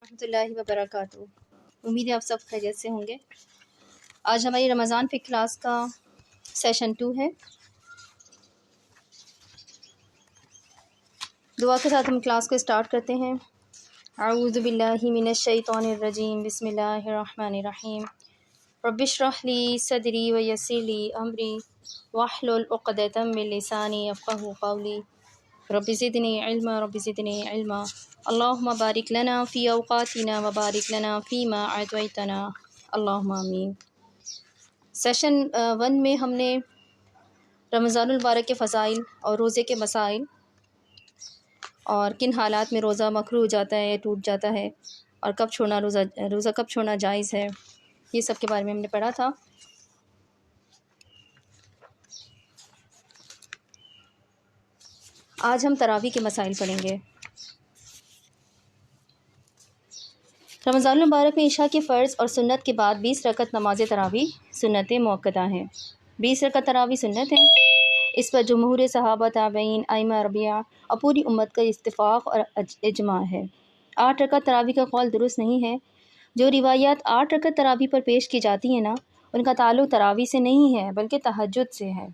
ورحمۃ اللہ وبرکاتہ۔ امید ہے آپ سب خیریت سے ہوں گے۔ آج ہماری رمضان فقہ کلاس کا سیشن 2 ہے۔ دعا کے ساتھ ہم کلاس کو اسٹارٹ کرتے ہیں۔ اعوذ باللہ من الشیطان الرجیم، بسم اللہ الرحمن الرحیم۔ رب اشرح لی صدری ویسر لی امری واحلل عقدۃ من لسانی یفقہوا قولی۔ رب زدنی علما رب زدنی علما، اللہم بارک لنا فی اوقاتنا وبارک لنا فیما اعطیتنا، اللہم آمین۔ سیشن 1 میں ہم نے رمضان المبارک کے فضائل اور روزے کے مسائل اور کن حالات میں روزہ مکروہ ہو جاتا ہے یا ٹوٹ جاتا ہے، اور کب چھوڑنا روزہ کب چھوڑنا جائز ہے، یہ سب کے بارے میں ہم نے پڑھا تھا۔ آج ہم تراویح کے مسائل پڑھیں گے۔ رمضان المبارک میں عشاء کے فرض اور سنت کے بعد 20 رکعت نماز تراویح سنت موقتہ ہیں۔ 20 رکعت تراویح سنت ہیں، اس پر جمہور صحابہ، تابعین، ائمہ اربعہ اور پوری امت کا اتفاق اور اجماع ہے۔ 8 رکعت تراویح کا قول درست نہیں ہے۔ جو روایات 8 رکعت تراویح پر پیش کی جاتی ہیں نا، ان کا تعلق تراویح سے نہیں ہے بلکہ تہجد سے ہے۔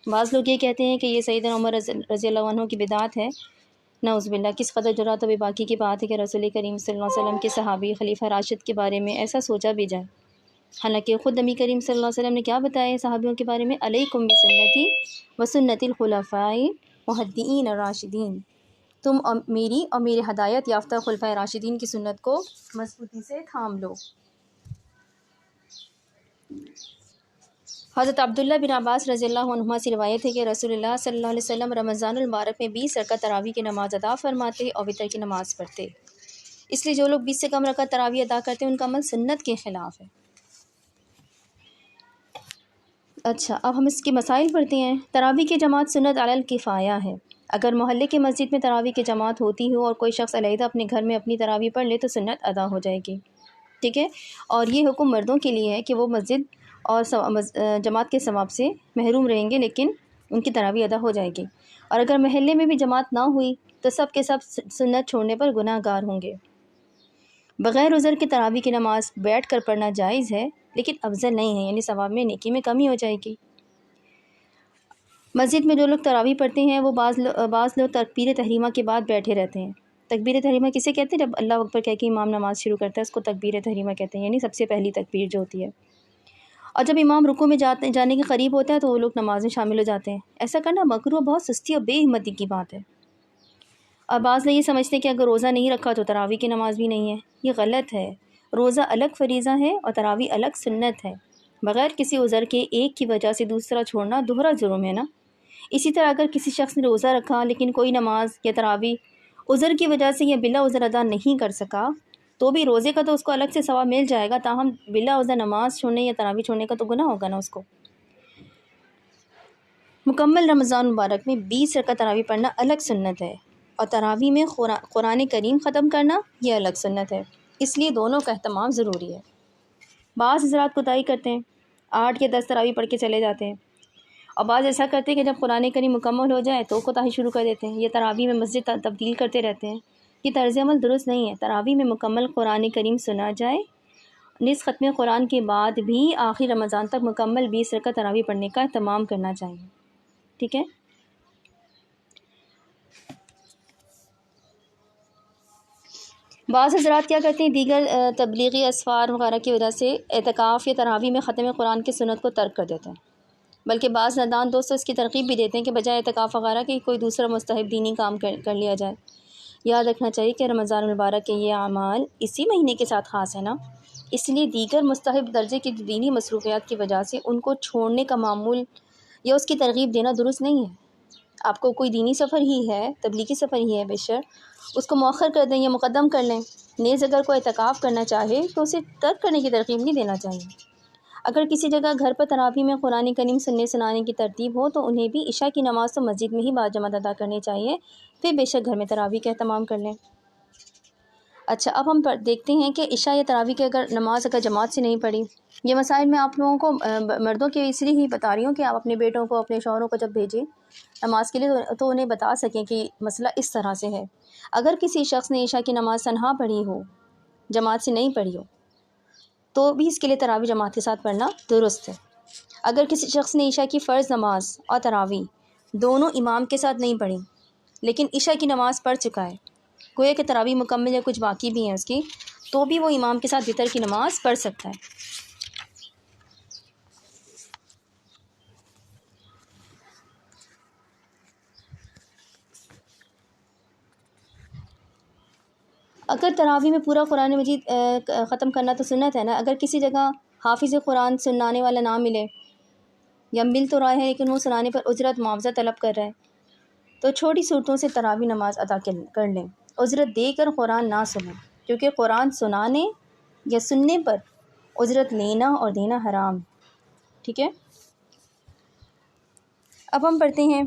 بعض لوگ یہ کہتے ہیں کہ یہ سیدنا عمر رضی اللہ عنہ کی بدعت ہے۔ نعوذ باللہ، کس قدر جرأت و بے باکی کی بات ہے کہ رسول کریم صلی اللہ علیہ وسلم کے صحابی خلیفہ راشد کے بارے میں ایسا سوچا بھی جائے، حالانکہ خود نبی کریم صلی اللہ علیہ وسلم نے کیا بتایا ہے صحابیوں کے بارے میں؟ علیکم بسنتی وسنت الخلفاء المہدیین الراشدین، تم میری اور میرے ہدایت یافتہ خلفۂ راشدین کی سنت کو مضبوطی سے تھام لو۔ حضرت عبداللہ بن عباس رضی اللہ عنہما سے روایت ہے کہ رسول اللہ صلی اللہ علیہ وسلم رمضان المبارک میں 20 رکعت تراویح کی نماز ادا فرماتے اور وتر کی نماز پڑھتے۔ اس لیے جو لوگ 20 سے کم رکعت تراویح ادا کرتے ہیں ان کا عمل سنت کے خلاف ہے۔ اچھا، اب ہم اس کے مسائل پڑھتے ہیں۔ تراویح کی جماعت سنت علی الکفایہ ہے۔ اگر محلے کی مسجد میں تراویح کی جماعت ہوتی ہو اور کوئی شخص علیحدہ اپنے گھر میں اپنی تراویح پڑھ لے تو سنت ادا ہو جائے گی، ٹھیک ہے؟ اور یہ حکم مردوں کے لیے ہے کہ وہ مسجد اور جماعت کے ثواب سے محروم رہیں گے، لیکن ان کی تراویح ادا ہو جائے گی۔ اور اگر محلے میں بھی جماعت نہ ہوئی تو سب کے سب سنت چھوڑنے پر گناہ گار ہوں گے۔ بغیر عذر کے تراویح کی نماز بیٹھ کر پڑھنا جائز ہے، لیکن افضل نہیں ہے، یعنی ثواب میں نیکی میں کمی ہو جائے گی۔ مسجد میں جو لوگ تراویح پڑھتے ہیں وہ بعض لوگ تکبیر تحریمہ کے بعد بیٹھے رہتے ہیں۔ تکبیر تحریمہ کسے کہتے ہیں؟ جب اللہ اکبر کہہ کے امام نماز شروع کرتا ہے اس کو تکبیر تحریمہ کہتے ہیں، یعنی سب سے پہلی تکبیر جو ہوتی ہے۔ اور جب امام رکوع میں جانے کے قریب ہوتا ہے تو وہ لوگ نماز میں شامل ہو جاتے ہیں۔ ایسا کرنا مکروہ، بہت سستی اور بے ہمتی کی بات ہے۔ اور بعض لوگ یہ سمجھتے ہیں کہ اگر روزہ نہیں رکھا تو تراویح کی نماز بھی نہیں ہے۔ یہ غلط ہے۔ روزہ الگ فریضہ ہے اور تراویح الگ سنت ہے۔ بغیر کسی عذر کے ایک کی وجہ سے دوسرا چھوڑنا دوہرا جرم ہے نا۔ اسی طرح اگر کسی شخص نے روزہ رکھا لیکن کوئی نماز یا تراویح عذر کی وجہ سے یا بلا عذر ادا نہیں کر سکا تو بھی روزے کا تو اس کو الگ سے ثواب مل جائے گا، تاہم بلا عذر نماز چھوڑنے یا تراویح چھوڑنے کا تو گناہ ہوگا نا اس کو۔ مکمل رمضان مبارک میں 20 رکعت تراویح پڑھنا الگ سنت ہے، اور تراویح میں قرآن کریم ختم کرنا یہ الگ سنت ہے، اس لیے دونوں کا اہتمام ضروری ہے۔ بعض حضرات کوتاہی کرتے ہیں، 8 یا 10 تراویح پڑھ کے چلے جاتے ہیں، اور بعض ایسا کرتے ہیں کہ جب قرآن کریم مکمل ہو جائے تو کوتاہی شروع کر دیتے ہیں، یہ تراویح میں مسجد تبدیل کرتے رہتے ہیں۔ یہ طرز عمل درست نہیں ہے۔ تراویح میں مکمل قرآن کریم سنا جائے، نصف ختم قرآن کے بعد بھی آخری رمضان تک مکمل 20 رکعت تراویح پڑھنے کا اہتمام کرنا چاہیے، ٹھیک ہے؟ بعض حضرات کیا کرتے ہیں، دیگر تبلیغی اسفار وغیرہ کی وجہ سے اعتکاف یا تراویح میں ختم قرآن کی سنت کو ترک کر دیتے ہیں، بلکہ بعض نادان دوست اس کی ترغیب بھی دیتے ہیں کہ بجائے اعتکاف وغیرہ کہ کوئی دوسرا مستحب دینی کام کر لیا جائے۔ یاد رکھنا چاہیے کہ رمضان المبارک کے یہ اعمال اسی مہینے کے ساتھ خاص ہے نا، اس لیے دیگر مستحب درجے کی دینی مصروفیات کی وجہ سے ان کو چھوڑنے کا معمول یا اس کی ترغیب دینا درست نہیں ہے۔ آپ کو کوئی دینی سفر ہی ہے، تبلیغی سفر ہی ہے، بیشک اس کو مؤخر کر دیں یا مقدم کر لیں۔ نیز اگر کوئی اعتکاف کرنا چاہے تو اسے ترک کرنے کی ترغیب نہیں دینا چاہیے۔ اگر کسی جگہ گھر پر تراویح میں قرآن کریم سنانے کی ترتیب ہو تو انہیں بھی عشاء کی نماز تو مسجد میں ہی باجماعت ادا کرنی چاہیے، پھر بے شک گھر میں تراویح کا اہتمام کر لیں۔ اچھا، اب ہم دیکھتے ہیں کہ عشاء یا تراویح کی نماز جماعت سے نہیں پڑھی، یہ مسائل میں آپ لوگوں کو مردوں کے اس لیے ہی بتا رہی ہوں کہ آپ اپنے بیٹوں کو، اپنے شوہروں کو جب بھیجیں نماز کے لیے تو انہیں بتا سکیں کہ مسئلہ اس طرح سے ہے۔ اگر کسی شخص نے عشاء کی نماز تنہا پڑھی ہو جماعت سے نہیں پڑھی ہو تو بھی اس کے لیے تراویح جماعت کے ساتھ پڑھنا درست ہے۔ اگر کسی شخص نے عشاء کی فرض نماز اور تراویح دونوں امام کے ساتھ نہیں پڑھی لیکن عشاء کی نماز پڑھ چکا ہے، گویا کہ تراویح مکمل یا کچھ باقی بھی ہیں اس کی، تو بھی وہ امام کے ساتھ وتر کی نماز پڑھ سکتا ہے۔ اگر تراویح میں پورا قرآن مجید ختم کرنا تو سنت ہے نا، اگر کسی جگہ حافظ قرآن سنانے والا نہ ملے یا مل تو رہا ہے لیکن وہ سنانے پر اجرت معاوضہ طلب کر رہا ہے تو چھوٹی صورتوں سے تراویح نماز ادا کر لیں، اجرت دے کر قرآن نہ سنیں، کیونکہ قرآن سنانے یا سننے پر اجرت لینا اور دینا حرام، ٹھیک ہے۔ اب ہم پڑھتے ہیں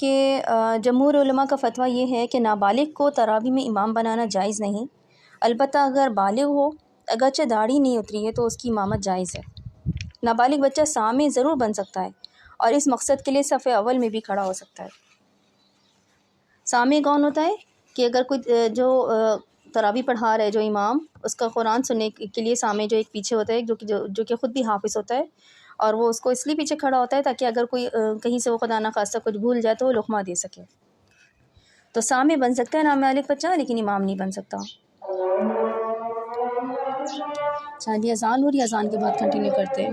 کہ جمہور علماء کا فتویٰ یہ ہے کہ نابالغ کو تراویح میں امام بنانا جائز نہیں، البتہ اگر بالغ ہو اگرچہ داڑھی نہیں اتری ہے تو اس کی امامت جائز ہے۔ نابالغ بچہ سامع ضرور بن سکتا ہے اور اس مقصد کے لیے صف اول میں بھی کھڑا ہو سکتا ہے۔ سامع کون ہوتا ہے کہ اگر کوئی جو تراویح پڑھا رہا ہے جو امام، اس کا قرآن سننے کے لیے سامع جو ایک پیچھے ہوتا ہے جو کہ خود بھی حافظ ہوتا ہے، اور وہ اس کو اس لیے پیچھے کھڑا ہوتا ہے تاکہ اگر کوئی کہیں سے وہ خدا نخواستہ کچھ بھول جائے تو وہ لقمہ دے سکے۔ تو سامع بن سکتا ہے نابالغ بچہ لیکن امام نہیں بن سکتا۔ شاید یہ اذان ہو رہی ہے، اذان کے بعد کنٹینیو کرتے ہیں۔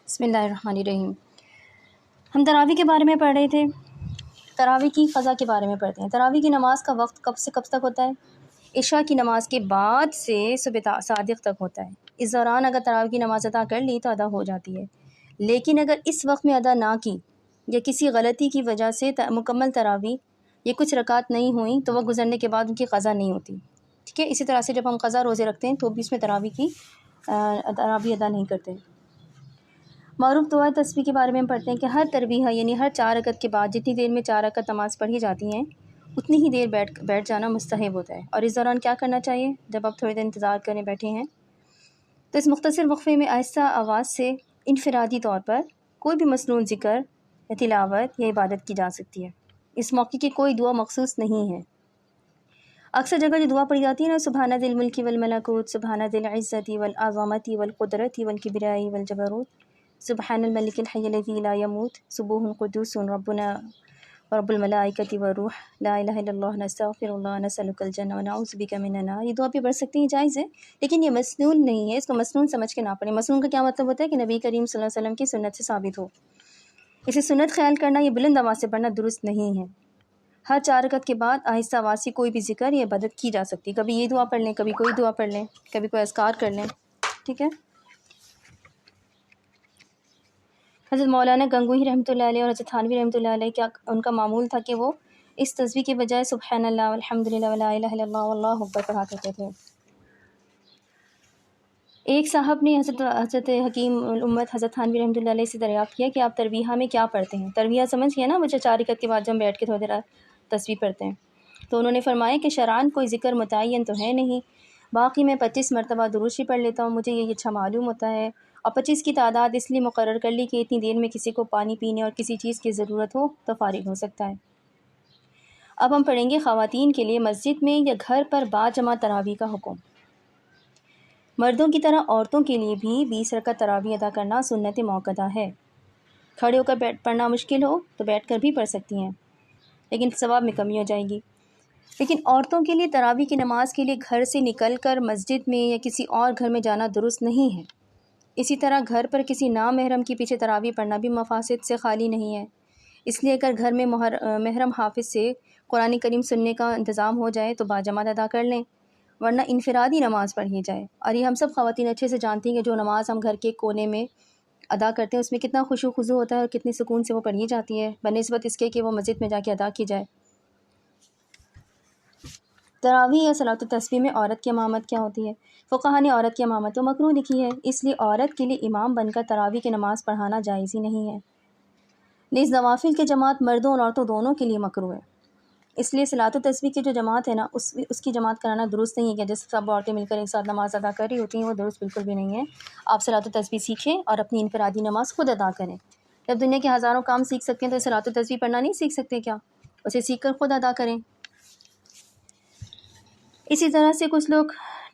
بسم اللہ الرحمن الرحیم۔ ہم تراویح کے بارے میں پڑھ رہے تھے، تراویح کی قضا کے بارے میں پڑھتے ہیں۔ تراویح کی نماز کا وقت کب سے کب تک ہوتا ہے؟ عشاء کی نماز کے بعد سے صبح صادق تک ہوتا ہے۔ اس دوران اگر تراویح کی نماز ادا کر لی تو ادا ہو جاتی ہے، لیکن اگر اس وقت میں ادا نہ کی یا کسی غلطی کی وجہ سے مکمل تراویح یہ کچھ رکعت نہیں ہوئیں تو وہ گزرنے کے بعد ان کی قضا نہیں ہوتی، ٹھیک ہے۔ اسی طرح سے جب ہم قضا روزے رکھتے ہیں تو بھی اس میں تراویح ادا نہیں کرتے۔ معروف دعا تسبیح کے بارے میں ہم پڑھتے ہیں کہ ہر تربیہ یعنی ہر 4 رکعت کے بعد جتنی دیر میں 4 رکعت نماز پڑھی جاتی ہیں اتنی ہی دیر بیٹھ جانا مستحب ہوتا ہے۔ اور اس دوران کیا کرنا چاہیے؟ جب آپ تھوڑی دیر انتظار کرنے بیٹھے ہیں تو اس مختصر وقفے میں آہستہ آواز سے انفرادی طور پر کوئی بھی مسنون ذکر یا تلاوت یا عبادت کی جا سکتی ہے۔ اس موقع کی کوئی دعا مخصوص نہیں ہے۔ اکثر جگہ جو دعا پڑھی جاتی ہے نا، سبحان ذی الملک والملکوت، سبحان ذی العزت والعظمت والقدرت والکبریاء والجبروت، سبحان الملک الحی الذی لا یموت، سبوح قدوس ربنا ورب الملائکۃ والروح، لا الہ الا اللہ نستغفر اللہ نسألک الجنہ ونعوذ بک من النار۔ یہ دعا بھی پڑھ سکتے ہیں، جائز ہے، لیکن یہ مسنون نہیں ہے، اس کو مسنون سمجھ کے نہ پڑھیں۔ مسنون کا کیا مطلب ہوتا ہے کہ نبی کریم صلی اللہ علیہ وسلم کی سنت سے ثابت ہو، اسے سنت خیال کرنا یا بلند آواز سے پڑھنا درست نہیں ہے۔ ہر 4 رکعت کے بعد آہستہ آواز سے کوئی بھی ذکر یا عبادت کی جا سکتی ہے، کبھی یہ دعا پڑھ لیں، کبھی کوئی دعا پڑھ لیں، کبھی کوئی اذکار کر لیں، ٹھیک ہے۔ حضرت مولانا گنگوہی رحمۃ اللہ علیہ اور حضرت تھانوی رحمۃ اللہ علیہ کیا ان کا معمول تھا کہ وہ اس تسبیح کے بجائے سبحان اللہ والحمد للہ ولا الہ الا اللہ واللہ اکبر پڑھا کرتے تھے۔ ایک صاحب نے حضرت حکیم الامت حضرت تھانوی رحمۃ اللہ علیہ سے دریافت کیا کہ آپ تربیہ میں کیا پڑھتے ہیں؟ تربیہ سمجھ گیا نا، بچہ 4 رکعت کے بعد جب بیٹھ کے تھوڑی دیر تسبیح پڑھتے ہیں۔ تو انہوں نے فرمایا کہ شرعاً کوئی ذکر متعین تو ہے نہیں، باقی میں 25 مرتبہ درود شریف پڑھ لیتا ہوں، مجھے یہ اچھا معلوم ہوتا ہے، اور 25 کی تعداد اس لیے مقرر کر لی کہ اتنی دیر میں کسی کو پانی پینے اور کسی چیز کی ضرورت ہو تو فارغ ہو سکتا ہے۔ اب ہم پڑھیں گے خواتین کے لیے مسجد میں یا گھر پر باجماعت تراویح کا حکم۔ مردوں کی طرح عورتوں کے لیے بھی 20 رکعت تراویح ادا کرنا سنت موقدہ ہے۔ کھڑے ہو کر پڑھنا مشکل ہو تو بیٹھ کر بھی پڑھ سکتی ہیں، لیکن ثواب میں کمی ہو جائے گی۔ لیکن عورتوں کے لیے تراویح کی نماز کے لیے گھر سے نکل کر مسجد میں یا کسی اور گھر میں جانا درست نہیں ہے۔ اسی طرح گھر پر کسی نامحرم کے پیچھے تراویح پڑھنا بھی مفاسد سے خالی نہیں ہے۔ اس لیے اگر گھر میں محرم حافظ سے قرآن کریم سننے کا انتظام ہو جائے تو باجماعت ادا کر لیں، ورنہ انفرادی نماز پڑھی جائے۔ اور یہ ہم سب خواتین اچھے سے جانتی ہیں کہ جو نماز ہم گھر کے کونے میں ادا کرتے ہیں اس میں کتنا خشوع و خضوع ہوتا ہے اور کتنی سکون سے وہ پڑھی جاتی ہے بنسبت اس کے کہ وہ مسجد میں جا کے ادا کی جائے۔ تراویح یا صلاۃ التسبیح میں عورت کی امامت کیا ہوتی ہے؟ فقہا نے عورت کی امامت تو مکروہ لکھی ہے، اس لیے عورت کے لیے امام بن کر تراویح کی نماز پڑھانا جائز ہی نہیں ہے۔ نیز نوافل کی جماعت مردوں اور عورتوں دونوں کے لیے مکروہ ہے، اس لیے صلاۃ التسبیح کی جو جماعت ہے نا اس کی جماعت کرانا درست نہیں ہے کہ جس سب عورتیں مل کر ایک ساتھ نماز ادا کر رہی ہوتی ہیں، وہ درست بالکل بھی نہیں ہے۔ آپ صلاۃ التسبیح سیکھیں اور اپنی انفرادی نماز خود ادا کریں۔ جب دنیا کے ہزاروں کام سیکھ سکتے ہیں تو صلاۃ التسبیح پڑھنا نہیں سیکھ سکتے کیا؟ اسے سیکھ کر خود ادا کریں۔ اسی طرح سے کچھ لوگ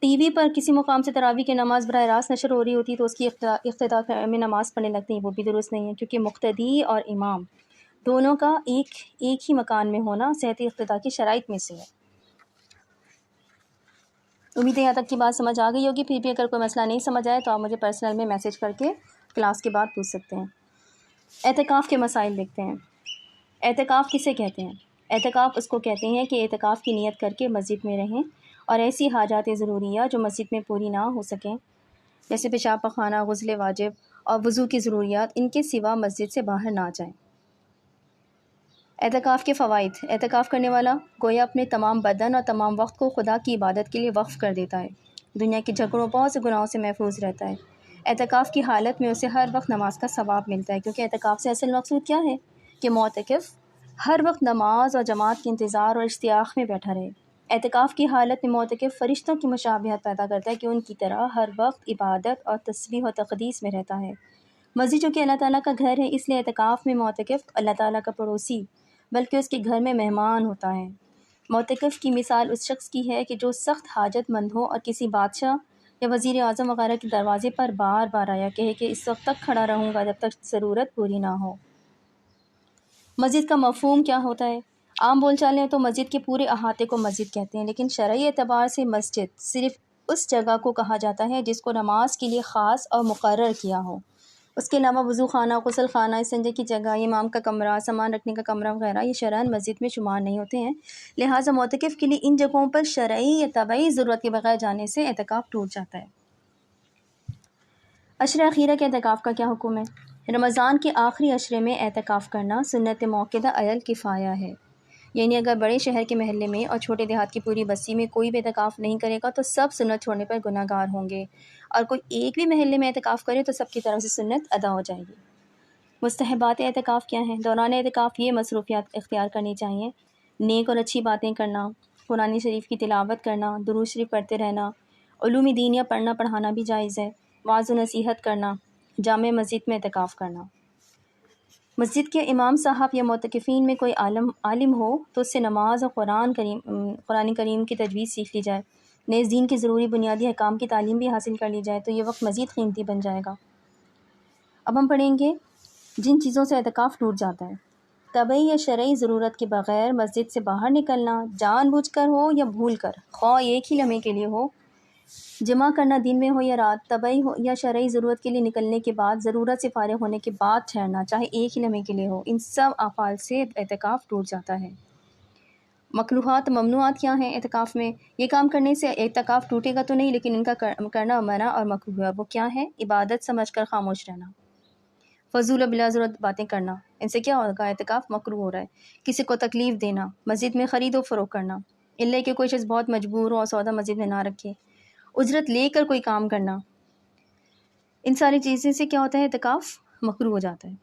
ٹی وی پر کسی مقام سے تراویح کی نماز براہ راست نشر ہو رہی ہوتی تو اس کی اقتدا میں نماز پڑھنے لگتے ہیں، وہ بھی درست نہیں ہے، کیونکہ مقتدی اور امام دونوں کا ایک ہی مکان میں ہونا صحت اقتدا کی شرائط میں سے ہے۔ امید ہے یہاں تک کی بات سمجھ آ گئی ہوگی۔ پھر بھی اگر کوئی مسئلہ نہیں سمجھ آئے تو آپ مجھے پرسنل میں میسیج کر کے کلاس کے بعد پوچھ سکتے ہیں۔ اعتکاف کے مسائل دیکھتے ہیں۔ اعتکاف کسے کہتے ہیں؟ اعتکاف اس کو کہتے ہیں کہ اعتکاف کی نیت کر کے مسجد میں رہیں اور ایسی حاجات ضروریہ جو مسجد میں پوری نہ ہو سکیں، جیسے پیشاب پخانہ، غسل واجب اور وضو کی ضروریات، ان کے سوا مسجد سے باہر نہ جائیں۔ اعتکاف کے فوائد۔ اعتکاف کرنے والا گویا اپنے تمام بدن اور تمام وقت کو خدا کی عبادت کے لیے وقف کر دیتا ہے، دنیا کے جھگڑوں بہت سے گناہوں سے محفوظ رہتا ہے۔ اعتکاف کی حالت میں اسے ہر وقت نماز کا ثواب ملتا ہے، کیونکہ اعتکاف سے اصل مقصود کیا ہے کہ معتکف ہر وقت نماز اور جماعت کے انتظار اور اشتیاق میں بیٹھا رہے۔ اعتکاف کی حالت میں معتکف فرشتوں کی مشابہت پیدا کرتا ہے کہ ان کی طرح ہر وقت عبادت اور تسبیح و تقدیس میں رہتا ہے۔ مسجد جو کہ اللہ تعالیٰ کا گھر ہے، اس لیے اعتکاف میں معتکف اللہ تعالیٰ کا پڑوسی بلکہ اس کے گھر میں مہمان ہوتا ہے۔ معتکف کی مثال اس شخص کی ہے کہ جو سخت حاجت مند ہو اور کسی بادشاہ یا وزیر اعظم وغیرہ کے دروازے پر بار بار آیا کہے کہ اس وقت تک کھڑا رہوں گا جب تک ضرورت پوری نہ ہو۔ مسجد کا مفہوم کیا ہوتا ہے؟ عام بول چال میں تو مسجد کے پورے احاطے کو مسجد کہتے ہیں، لیکن شرعی اعتبار سے مسجد صرف اس جگہ کو کہا جاتا ہے جس کو نماز کے لیے خاص اور مقرر کیا ہو۔ اس کے علاوہ وضو خانہ، غسل خانہ، استنجے کی جگہ، امام کا کمرہ، سامان رکھنے کا کمرہ وغیرہ یہ شرعاً مسجد میں شمار نہیں ہوتے ہیں، لہٰذا معتکف کے لیے ان جگہوں پر شرعی یا طبعی ضرورت کے بغیر جانے سے اعتکاف ٹوٹ جاتا ہے۔ عشرہ اخیرہ کے اعتکاف کا کیا حکم ہے؟ رمضان کے آخری عشرے میں اعتکاف کرنا سنت موقدہ علی الکفایہ ہے، یعنی اگر بڑے شہر کے محلے میں اور چھوٹے دیہات کی پوری بستی میں کوئی بھی اعتکاف نہیں کرے گا تو سب سنت چھوڑنے پر گناہ گار ہوں گے، اور کوئی ایک بھی محلے میں اعتکاف کرے تو سب کی طرف سے سنت ادا ہو جائے گی۔ مستحبات اعتکاف کیا ہیں؟ دوران اعتکاف یہ مصروفیات اختیار کرنی چاہیے: نیک اور اچھی باتیں کرنا، قرآن شریف کی تلاوت کرنا، درود شریف پڑھتے رہنا، علوم دینیہ پڑھنا پڑھانا بھی جائز ہے، وعظ و نصیحت کرنا، جامع مسجد میں اعتکاف کرنا۔ مسجد کے امام صاحب یا معتکفین میں کوئی عالم ہو تو اس سے نماز اور قرآن کریم کی تجوید سیکھ لی جائے، نیز دین کی ضروری بنیادی احکام کی تعلیم بھی حاصل کر لی جائے تو یہ وقت مزید قیمتی بن جائے گا۔ اب ہم پڑھیں گے جن چیزوں سے اعتکاف ٹوٹ جاتا ہے۔ طبعی یا شرعی ضرورت کے بغیر مسجد سے باہر نکلنا، جان بوجھ کر ہو یا بھول کر، خواہ ایک ہی لمحے کے لیے ہو، جمع کرنا دن میں ہو یا رات، طبعی ہو یا شرعی ضرورت کے لیے نکلنے کے بعد، ضرورت سے فارغ ہونے کے بعد ٹھہرنا، چاہے ایک ہی لمحے کے لیے ہو، ان سب افعال سے اعتکاف ٹوٹ جاتا ہے۔ مکروہات ممنوعات کیا ہیں اعتکاف میں؟ یہ کام کرنے سے اعتکاف ٹوٹے گا تو نہیں، لیکن ان کا کرنا منع اور مکروہ ہے۔ وہ کیا ہے؟ عبادت سمجھ کر خاموش رہنا، فضول و بلا ضرورت باتیں کرنا، ان سے کیا ہوگا؟ اعتکاف مکروہ ہو رہا ہے۔ کسی کو تکلیف دینا، مسجد میں خرید و فروخت کرنا، اللہ کہ کوئی شخص بہت مجبور ہو اور سودا مسجد میں نہ رکھے، اجرت لے کر کوئی کام کرنا، ان ساری چیزیں سے کیا ہوتا ہے؟ اعتکاف مکروہ ہو جاتا ہے۔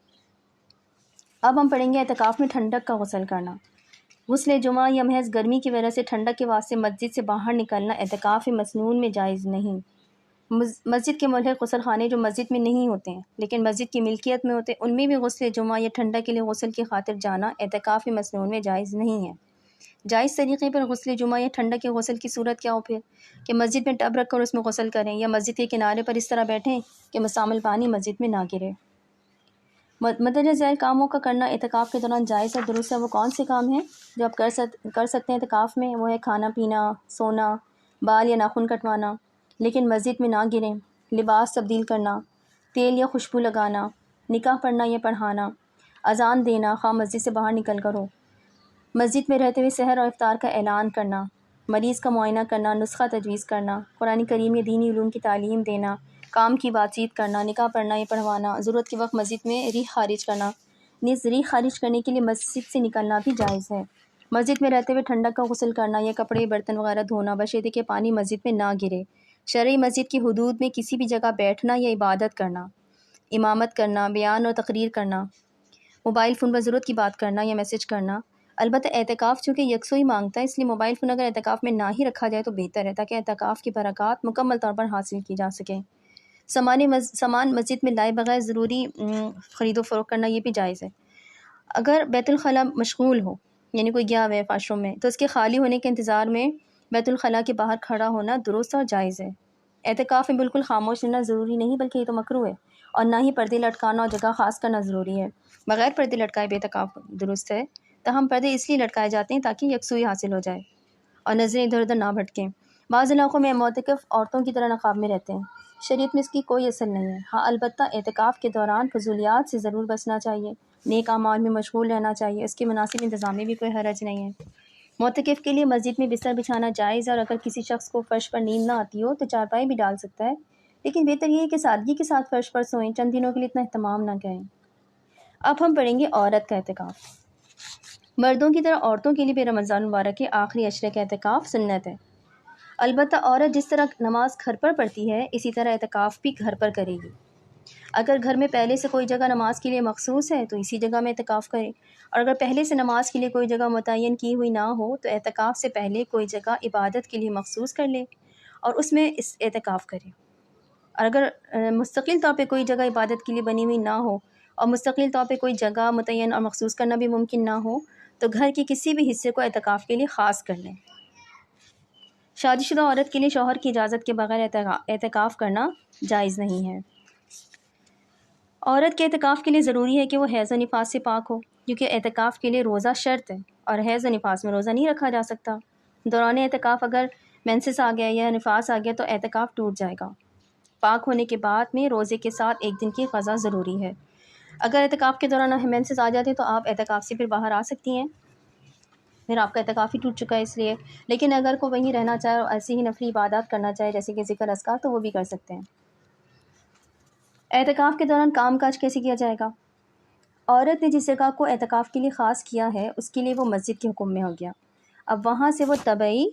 اب ہم پڑھیں گے اعتکاف میں ٹھنڈک کا غسل کرنا۔ غسل جمعہ یا محض گرمی کی وجہ سے ٹھنڈک کے واسطے مسجد سے باہر نکلنا اعتکاف مسنون میں جائز نہیں۔ مسجد کے ملحق غسل خانے جو مسجد میں نہیں ہوتے ہیں لیکن مسجد کی ملکیت میں ہوتے ہیں، ان میں بھی غسل جمعہ یا ٹھنڈک کے لیے غسل کی خاطر جانا اعتکاف مسنون میں جائز نہیں ہے۔ جائز طریقے پر غسل جمعہ یا ٹھنڈک کے غسل کی صورت کیا ہو پھر کہ مسجد میں ٹب رکھ کر اس میں غسل کریں یا مسجد کے کنارے پر اس طرح بیٹھیں کہ مستعمل پانی مسجد میں نہ گرے۔ مندرجہ ذیل کاموں کا کرنا اعتکاف کے دوران جائز اور درست ہے۔ وہ کون سے کام ہیں جو آپ کر سکتے ہیں اعتکاف میں؟ وہ ہے کھانا پینا، سونا، بال یا ناخن کٹوانا لیکن مسجد میں نہ گریں، لباس تبدیل کرنا، تیل یا خوشبو لگانا، نکاح پڑھنا یا پڑھانا، اذان دینا خواہ مسجد سے باہر نکل کر ہو، مسجد میں رہتے ہوئے سحر اور افطار کا اعلان کرنا، مریض کا معائنہ کرنا، نسخہ تجویز کرنا، قرآن کریم یا دینی علوم کی تعلیم دینا، کام کی بات چیت کرنا، نکاح پڑھنا یا پڑھوانا، ضرورت کے وقت مسجد میں ریح خارج کرنا، نیز ریح خارج کرنے کے لیے مسجد سے نکلنا بھی جائز ہے۔ مسجد میں رہتے ہوئے ٹھنڈک کا غسل کرنا یا کپڑے برتن وغیرہ دھونا بشرطیکہ کہ پانی مسجد میں نہ گرے۔ شرعی مسجد کی حدود میں کسی بھی جگہ بیٹھنا یا عبادت کرنا، امامت کرنا، بیان اور تقریر کرنا، موبائل فون پر ضرورت کی بات کرنا یا میسج کرنا۔ البتہ اعتکاف چونکہ یکسوئی مانگتا ہے اس لیے موبائل فون اگر اعتکاف میں نہ ہی رکھا جائے تو بہتر ہے تاکہ اعتکاف کی برکات مکمل طور پر حاصل کی جا سکیں۔ سامان مسجد میں لائے بغیر ضروری خرید و فروخت کرنا یہ بھی جائز ہے۔ اگر بیت الخلاء مشغول ہو یعنی کوئی گیا ہوا ہے واش روم میں تو اس کے خالی ہونے کے انتظار میں بیت الخلاء کے باہر کھڑا ہونا درست اور جائز ہے۔ اعتکاف میں بالکل خاموش رہنا ضروری نہیں بلکہ یہ تو مکروہ ہے، اور نہ ہی پردے لٹکانا اور جگہ خاص کرنا ضروری ہے۔ بغیر پردے لٹکائے بھی اعتکاف درست ہے، تاہم پردے اس لیے لٹکائے جاتے ہیں تاکہ یکسوئی حاصل ہو جائے اور نظریں ادھر ادھر نہ بھٹکیں۔ بعض علاقوں میں معتکف عورتوں کی طرح نقاب میں رہتے ہیں، شریعت میں اس کی کوئی اصل نہیں ہے۔ ہاں البتہ اعتکاف کے دوران فضولیات سے ضرور بچنا چاہیے، نیک اعمال میں مشغول رہنا چاہیے، اس کے مناسب انتظام میں بھی کوئی حرج نہیں ہے۔ معتکف کے لیے مسجد میں بستر بچھانا جائز ہے، اور اگر کسی شخص کو فرش پر نیند نہ آتی ہو تو چارپائی بھی ڈال سکتا ہے، لیکن بہتر یہ ہے کہ سادگی کے ساتھ فرش پر سوئیں، چند دنوں کے لیے اتنا اہتمام نہ کریں۔ اب ہم پڑھیں گے عورت کا اعتکاف۔ مردوں کی طرح عورتوں کے لیے بھی رمضان مبارک کے آخری عشرے کا اعتکاف سنت ہے۔ البتہ عورت جس طرح نماز گھر پر پڑھتی ہے اسی طرح اعتکاف بھی گھر پر کرے گی۔ اگر گھر میں پہلے سے کوئی جگہ نماز کے لیے مخصوص ہے تو اسی جگہ میں اعتکاف کرے، اور اگر پہلے سے نماز کے لیے کوئی جگہ متعین کی ہوئی نہ ہو تو اعتکاف سے پہلے کوئی جگہ عبادت کے لیے مخصوص کر لے اور اس میں اعتکاف کرے۔ اور اگر مستقل طور پہ کوئی جگہ عبادت کے لیے بنی ہوئی نہ ہو اور مستقل طور پہ کوئی جگہ متعین اور مخصوص کرنا بھی ممکن نہ ہو تو گھر کے کسی بھی حصے کو اعتکاف کے لیے خاص کر لیں۔ شادی شدہ عورت کے لیے شوہر کی اجازت کے بغیر اعتکاف کرنا جائز نہیں ہے۔ عورت کے اعتکاف کے لیے ضروری ہے کہ وہ حیض و نفاس سے پاک ہو، کیونکہ اعتکاف کے لیے روزہ شرط ہے اور حیض و نفاس میں روزہ نہیں رکھا جا سکتا۔ دوران اعتکاف اگر مینسس آ گیا یا نفاس آ گیا تو اعتکاف ٹوٹ جائے گا۔ پاک ہونے کے بعد میں روزے کے ساتھ ایک دن کی قضا ضروری ہے۔ اگر اعتکاف کے دوران مینسس آ جاتے تو آپ اعتکاف سے پھر باہر آ سکتی ہیں، پھر آپ کا اعتکاف ہی ٹوٹ چکا ہے اس لیے۔ لیکن اگر کوئی وہیں رہنا چاہے اور ایسی ہی نفلی عبادات کرنا چاہے جیسے کہ ذکر اذکار تو وہ بھی کر سکتے ہیں۔ اعتکاف کے دوران کام کاج کیسے کیا جائے گا؟ عورت نے جس جگہ کو اعتکاف کے لیے خاص کیا ہے اس کے لیے وہ مسجد کے حکم میں ہو گیا، اب وہاں سے وہ طبعی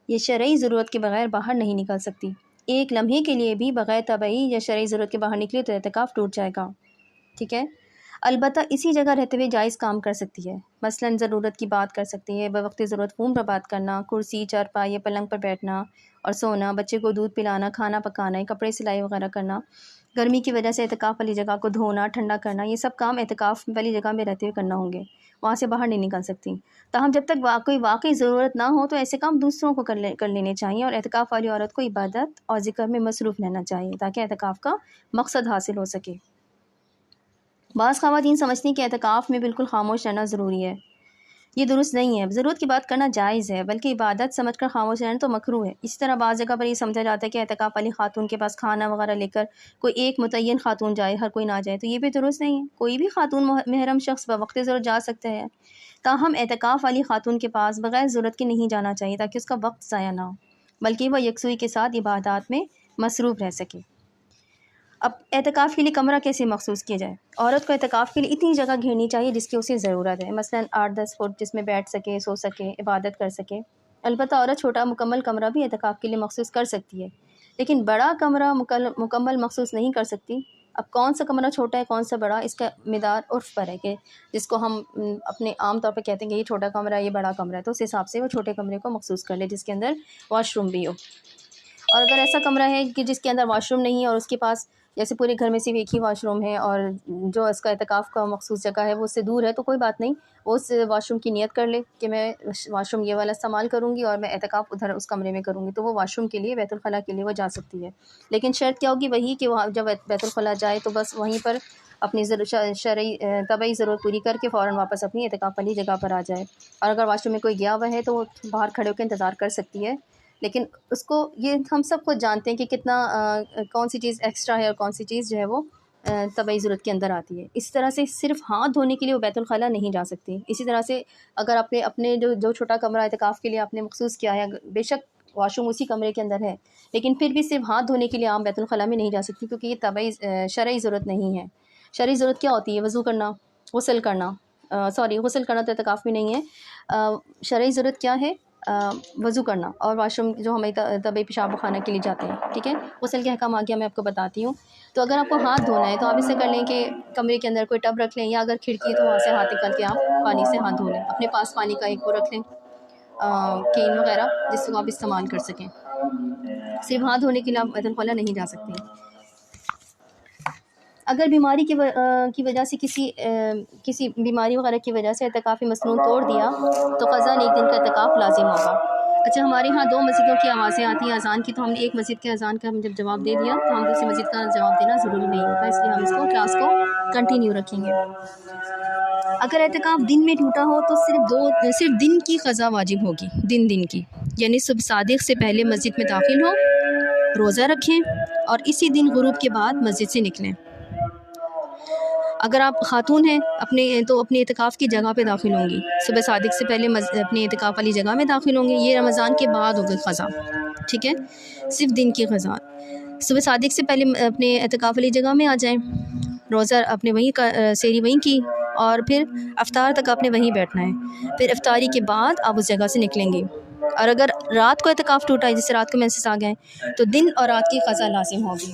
یا شرعی ضرورت کے بغیر باہر نہیں نکل سکتی۔ ایک لمحے کے لیے بھی بغیر طبعی یا شرعی ضرورت کے باہر نکلے تو اعتکاف ٹوٹ جائے گا، ٹھیک ہے؟ البتہ اسی جگہ رہتے ہوئے جائز کام کر سکتی ہے، مثلاً ضرورت کی بات کر سکتی ہے، بوقت ضرورت فون پر بات کرنا، کرسی چارپائی یا پلنگ پر بیٹھنا اور سونا، بچے کو دودھ پلانا، کھانا پکانا، کپڑے سلائی وغیرہ کرنا، گرمی کی وجہ سے اعتکاف والی جگہ کو دھونا ٹھنڈا کرنا، یہ سب کام اعتکاف والی جگہ میں رہتے ہوئے کرنا ہوں گے، وہاں سے باہر نہیں نکل سکتی۔ تاہم جب تک واقعی ضرورت نہ ہو تو ایسے کام دوسروں کو کر لینے چاہیے، اور اعتکاف والی عورت کو عبادت اور ذکر میں مصروف رہنا چاہیے تاکہ اعتکاف کا مقصد حاصل ہو سکے۔ بعض خواتین سمجھتی ہیں کہ اعتکاف میں بالکل خاموش رہنا ضروری ہے، یہ درست نہیں ہے۔ ضرورت کی بات کرنا جائز ہے بلکہ عبادت سمجھ کر خاموش رہنا تو مکروہ ہے۔ اسی طرح بعض جگہ پر یہ سمجھا جاتا ہے کہ اعتکاف والی خاتون کے پاس کھانا وغیرہ لے کر کوئی ایک متعین خاتون جائے، ہر کوئی نہ جائے، تو یہ بھی درست نہیں ہے۔ کوئی بھی خاتون محرم شخص بوقت ضرورت جا سکتا ہے، تاہم اعتکاف والی خاتون کے پاس بغیر ضرورت کے نہیں جانا چاہیے تاکہ اس کا وقت ضائع نہ ہو بلکہ وہ یکسوئی کے ساتھ عبادات میں مصروف رہ سکے۔ اب اعتکاف کے لیے کمرہ کیسے مخصوص کیا جائے؟ عورت کو اعتکاف کے لیے اتنی جگہ گھیرنی چاہیے جس کی اسے ضرورت ہے، مثلاً 8-10 فٹ جس میں بیٹھ سکے، سو سکے، عبادت کر سکے۔ البتہ عورت چھوٹا مکمل کمرہ بھی اعتکاف کے لیے مخصوص کر سکتی ہے، لیکن بڑا کمرہ مکمل مخصوص نہیں کر سکتی۔ اب کون سا کمرہ چھوٹا ہے کون سا بڑا، اس کا مدار عرف پر ہے کہ جس کو ہم اپنے عام طور پہ کہتے ہیں کہ یہ چھوٹا کمرہ ہے یہ بڑا کمرہ ہے، تو اس حساب سے وہ چھوٹے کمرے کو مخصوص کر لے جس کے اندر واش روم بھی ہو۔ اور اگر ایسا کمرہ ہے کہ جس کے اندر واش روم نہیں ہے اور اس کے پاس جیسے پورے گھر میں صرف ایک ہی واش روم ہے اور جو اس کا اعتکاف کا مخصوص جگہ ہے وہ اس سے دور ہے، تو کوئی بات نہیں، وہ اس واش روم کی نیت کر لے کہ میں واش روم یہ والا استعمال کروں گی اور میں اعتکاف ادھر اس کمرے میں کروں گی، تو وہ واش روم کے لیے، بیت الخلاء کے لیے وہ جا سکتی ہے۔ لیکن شرط کیا ہوگی؟ وہی کہ وہ جب بیت الخلاء جائے تو بس وہیں پر اپنی شرعی طبعی ضرورت پوری کر کے فوراً واپس اپنی اعتکاف والی جگہ پر آ جائے، اور اگر واش روم میں کوئی گیا ہوا ہے تو وہ باہر کھڑے ہو کے انتظار کر سکتی ہے۔ لیکن اس کو، یہ ہم سب کو جانتے ہیں کہ کتنا کون سی چیز ایکسٹرا ہے اور کون سی چیز جو ہے وہ طبعی ضرورت کے اندر آتی ہے۔ اس طرح سے صرف ہاتھ دھونے کے لیے وہ بیت الخلاء نہیں جا سکتی۔ اسی طرح سے اگر اپنے جو چھوٹا کمرہ اعتکاف کے لیے آپ نے مخصوص کیا ہے، بے شک واش روم اسی کمرے کے اندر ہے، لیکن پھر بھی صرف ہاتھ دھونے کے لیے عام بیت الخلاء میں نہیں جا سکتی، کیونکہ یہ طبعی شرعی ضرورت نہیں ہے۔ شرعی ضرورت کیا ہوتی ہے؟ وضو کرنا، غسل کرنا، غسل کرنا تو اعتکاف میں نہیں ہے۔ شرعی ضرورت کیا ہے؟ وضو کرنا اور واش روم جو ہمیں طبعی پیشاب و خانہ کے لیے جاتے ہیں، ٹھیک ہے۔ غسل کے احکام آگے میں آپ کو بتاتی ہوں۔ تو اگر آپ کو ہاتھ دھونا ہے تو آپ اسے کر لیں کہ کمرے کے اندر کوئی ٹب رکھ لیں، یا اگر کھڑکی ہے تو وہاں سے ہاتھ نکال کے آپ پانی سے ہاتھ دھو لیں، اپنے پاس پانی کا ایک وہ رکھ لیں، کین وغیرہ، جس کو آپ استعمال کر سکیں۔ صرف ہاتھ دھونے کے لیے آپ بیت الخلاء نہیں جا سکتے۔ اگر بیماری کی وجہ سے کسی بیماری وغیرہ کی وجہ سے اعتکافی مسنون توڑ دیا تو قضاً ایک دن کا اعتکاف لازم ہوگا۔ اچھا، ہمارے ہاں 2 مسجدوں کی آوازیں آتی ہیں اذان کی، تو ہم نے ایک مسجد کے اذان کا جب جواب دے دیا تو ہم دوسری مسجد کا جواب دینا ضروری نہیں ہوتا، اس لیے ہم اس کو کلاس کو کنٹینیو رکھیں گے۔ اگر اعتکاف دن میں ٹوٹا ہو تو صرف دن کی قضا واجب ہوگی، دن کی، یعنی صبح صادق سے پہلے مسجد میں داخل ہو، روزہ رکھیں اور اسی دن غروب کے بعد مسجد سے نکلیں۔ اگر آپ خاتون ہیں تو اپنے اعتکاف کی جگہ پہ داخل ہوں گی، صبح صادق سے پہلے اپنے اعتکاف والی جگہ میں داخل ہوں گی، یہ رمضان کے بعد ہوگی قضا، ٹھیک ہے، صرف دن کی قضا۔ صبح صادق سے پہلے اپنے اعتکاف والی جگہ میں آ جائیں، روزہ اپنے وہیں سحری وہیں کی، اور پھر افطار تک آپ نے وہیں بیٹھنا ہے، پھر افطاری کے بعد آپ اس جگہ سے نکلیں گے۔ اور اگر رات کو اعتکاف ٹوٹا ہے، جس سے رات کو مینسز آ گئے، تو دن اور رات کی قضا لازم ہوگی،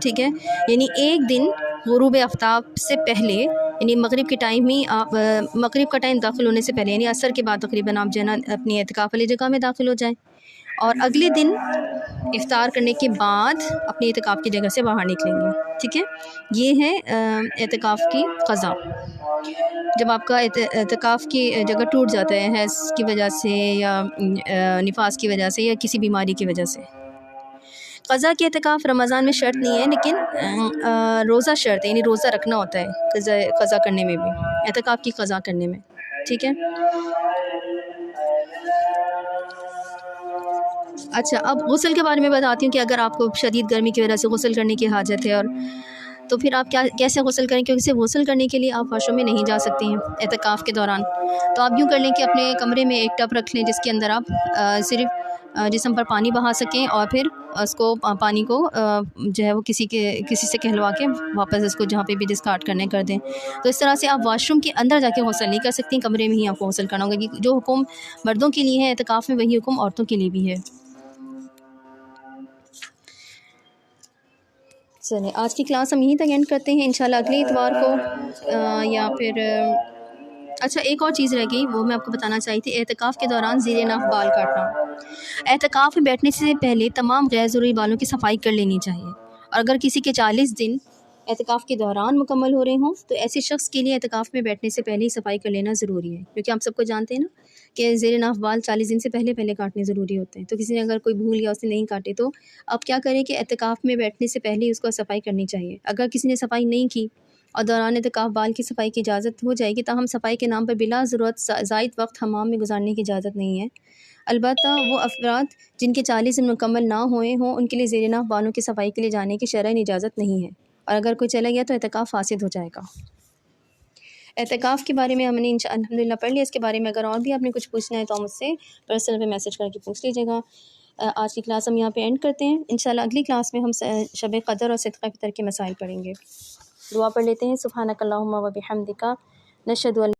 ٹھیک ہے۔ یعنی ایک دن غروب آفتاب سے پہلے، یعنی مغرب کے ٹائم ہی آپ، مغرب کا ٹائم داخل ہونے سے پہلے، یعنی عصر کے بعد تقریباً آپ جو ہے نا اپنی اعتکاف والی جگہ میں داخل ہو جائیں، اور اگلے دن افطار کرنے کے بعد اپنی اعتکاف کی جگہ سے باہر نکلیں گے، ٹھیک ہے۔ یہ ہے اعتکاف کی قضا۔ جب آپ کا اعتکاف کی جگہ ٹوٹ جاتا ہے حیض کی وجہ سے یا نفاس کی وجہ سے یا کسی بیماری کی وجہ سے۔ قضا کے اعتکاف رمضان میں شرط نہیں ہے، لیکن روزہ شرط ہے، یعنی روزہ رکھنا ہوتا ہے قضا کرنے میں بھی، اعتکاف کی قضا کرنے میں، ٹھیک ہے۔ اچھا، اب غسل کے بارے میں بتاتی ہوں کہ اگر آپ کو شدید گرمی کی وجہ سے غسل کرنے کی حاجت ہے، اور تو پھر آپ کیسے غسل کریں، کیونکہ صرف غسل کرنے کے لیے آپ واش روم میں نہیں جا سکتے ہیں اعتکاف کے دوران۔ تو آپ یوں کر لیں کہ اپنے کمرے میں ایک ٹب رکھ لیں، جس کے اندر آپ صرف جسم پر پانی بہا سکیں، اور پھر اس کو پانی کو جو ہے وہ کسی سے کہلوا کے واپس اس کو جہاں پہ بھی ڈسکارڈ کرنے کر دیں۔ تو اس طرح سے آپ واش روم کے اندر جا کے غسل نہیں کر سکتی، کمرے میں ہی آپ کو غسل کرنا ہوگا، کہ جو حکم مردوں کے لیے ہے اعتکاف میں، وہی حکم عورتوں کے لیے بھی ہے۔ چلیں، آج کی کلاس ہم یہیں تک اینڈ کرتے ہیں، انشاءاللہ اگلے اتوار کو یا پھر اچھا ایک اور چیز رہ گئی، وہ میں آپ کو بتانا چاہی تھی، اعتکاف کے دوران زیر ناف بال کاٹنا۔ اعتکاف میں بیٹھنے سے پہلے تمام غیر ضروری بالوں کی صفائی کر لینی چاہیے، اور اگر کسی کے 40 دن اعتکاف کے دوران مکمل ہو رہے ہوں تو ایسے شخص کے لیے اعتکاف میں بیٹھنے سے پہلے ہی صفائی کر لینا ضروری ہے، کیونکہ ہم سب کو جانتے ہیں نا کہ زیر ناف بال 40 دن سے پہلے کاٹنے ضروری ہوتے ہیں۔ تو کسی نے اگر کوئی بھول یا اس نے نہیں کاٹے تو آپ کیا کریں کہ اعتکاف میں بیٹھنے سے پہلے ہی اس کو صفائی کرنی چاہیے۔ اگر کسی نے صفائی نہیں کی اور دوران اعتکاف بال کی صفائی کی اجازت ہو جائے گی، تاہم صفائی کے نام پر بلا ضرورت زائد وقت حمام میں گزارنے کی اجازت نہیں ہے۔ البتہ وہ افراد جن کے 40 دن مکمل نہ ہوئے ہوں، ان کے لیے زیر ناف بالوں کی صفائی کے لیے جانے کی شرعی اجازت نہیں ہے، اور اگر کوئی چلا گیا تو اعتکاف فاسد ہو جائے گا۔ اعتکاف کے بارے میں ہم نے الحمدللہ پڑھ لیا، اس کے بارے میں اگر اور بھی آپ نے کچھ پوچھنا ہے تو ہم مجھ سے پرسنل پہ میسج کر کے پوچھ لیجیے گا۔ آج کی کلاس ہم یہاں پہ اینڈ کرتے ہیں، انشاءاللہ اگلی کلاس میں ہم شب قدر اور صدقہ فطر کے مسائل پڑھیں گے۔ دعا پڑھ لیتے ہیں۔ سبحانک اللہم و بحمدک، نشہد ان